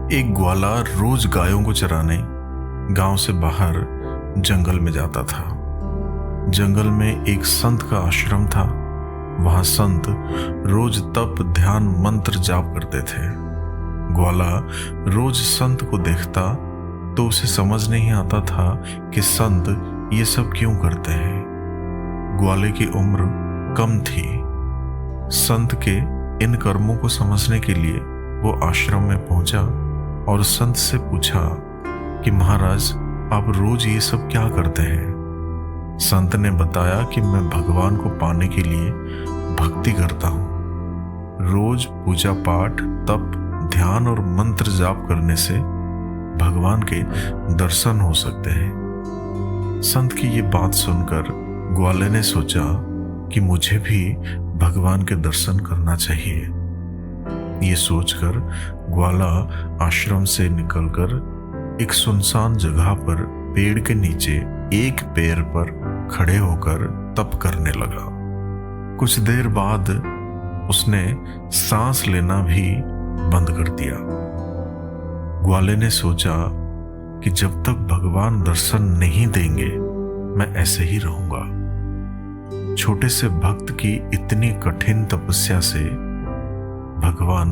एक ग्वाला रोज गायों को चराने गांव से बाहर जंगल में जाता था। जंगल में एक संत का आश्रम था। वहां संत रोज तप, ध्यान, मंत्र जाप करते थे। ग्वाला रोज संत को देखता तो उसे समझ नहीं आता था कि संत ये सब क्यों करते हैं। ग्वाले की उम्र कम थी। संत के इन कर्मों को समझने के लिए वो आश्रम में पहुंचा और संत से पूछा कि महाराज, आप रोज ये सब क्या करते हैं? संत ने बताया कि मैं भगवान को पाने के लिए भक्ति करता हूँ। रोज पूजा पाठ, तप, ध्यान और मंत्र जाप करने से भगवान के दर्शन हो सकते हैं। संत की ये बात सुनकर ग्वाले ने सोचा कि मुझे भी भगवान के दर्शन करना चाहिए। ये सोचकर ग्वाला आश्रम से निकलकर एक सुनसान जगह पर पेड़ के नीचे एक पैर पर खड़े होकर तप करने लगा। कुछ देर बाद उसने सांस लेना भी बंद कर दिया। ग्वाले ने सोचा कि जब तक भगवान दर्शन नहीं देंगे मैं ऐसे ही रहूंगा। छोटे से भक्त की इतनी कठिन तपस्या से भगवान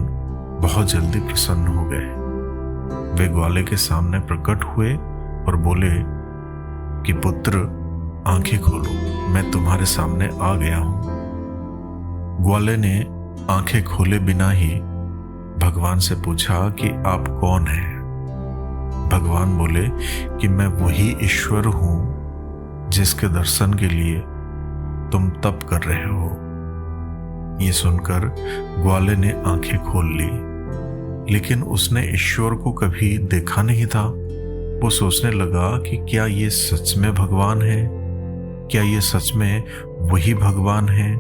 बहुत जल्दी प्रसन्न हो गए। वे ग्वाले के सामने प्रकट हुए और बोले कि पुत्र, आंखें खोलो, मैं तुम्हारे सामने आ गया हूं। ग्वाले ने आंखें खोले बिना ही भगवान से पूछा कि आप कौन हैं? भगवान बोले कि मैं वही ईश्वर हूं जिसके दर्शन के लिए तुम तप कर रहे हो। ये सुनकर ग्वाले ने आंखें खोल ली, लेकिन उसने ईश्वर को कभी देखा नहीं था। वो सोचने लगा कि क्या ये सच में भगवान है? क्या ये सच में वही भगवान है?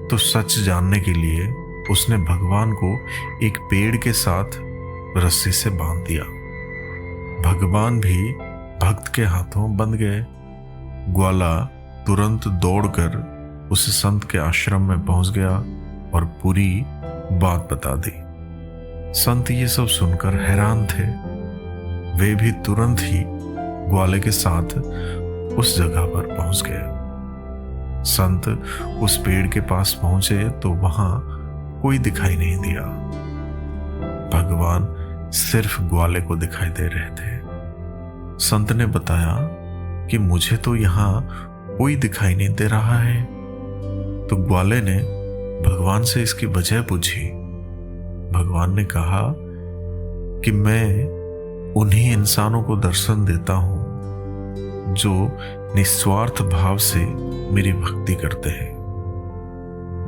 तो सच जानने के लिए उसने भगवान को एक पेड़ के साथ रस्सी से बांध दिया। भगवान भी भक्त के हाथों बंध गए। ग्वाला तुरंत दौड़कर उस संत के आश्रम में पहुंच गया और पूरी बात बता दी। संत ये सब सुनकर हैरान थे। वे भी तुरंत ही ग्वाले के साथ उस जगह पर पहुंच गए। संत उस पेड़ के पास पहुंचे तो वहां कोई दिखाई नहीं दिया। भगवान सिर्फ ग्वाले को दिखाई दे रहे थे। संत ने बताया कि मुझे तो यहां कोई दिखाई नहीं दे रहा है। तो ग्वाले ने भगवान से इसकी वजह पूछी। भगवान ने कहा कि मैं उन्हीं इंसानों को दर्शन देता हूं जो निस्वार्थ भाव से मेरी भक्ति करते हैं।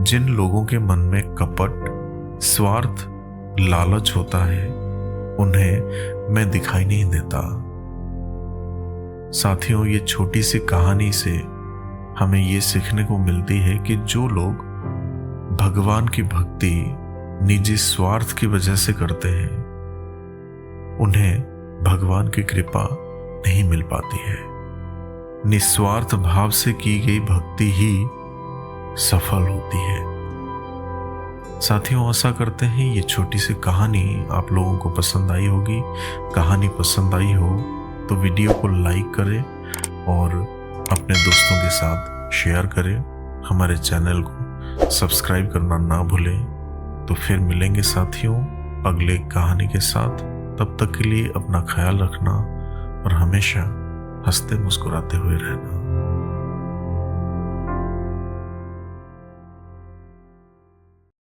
जिन लोगों के मन में कपट, स्वार्थ, लालच होता है, उन्हें मैं दिखाई नहीं देता। साथियों, ये छोटी सी कहानी से हमें ये सीखने को मिलती है कि जो लोग भगवान की भक्ति निजी स्वार्थ की वजह से करते हैं, उन्हें भगवान की कृपा नहीं मिल पाती है। निस्वार्थ भाव से की गई भक्ति ही सफल होती है। साथियों, आशा करते हैं ये छोटी सी कहानी आप लोगों को पसंद आई होगी। कहानी पसंद आई हो तो वीडियो को लाइक करें और अपने दोस्तों के साथ शेयर करें। हमारे चैनल को सब्सक्राइब करना ना भूलें। तो फिर मिलेंगे साथियों अगले कहानी के साथ। तब तक के लिए अपना ख्याल रखना और हमेशा हंसते मुस्कुराते हुए रहना।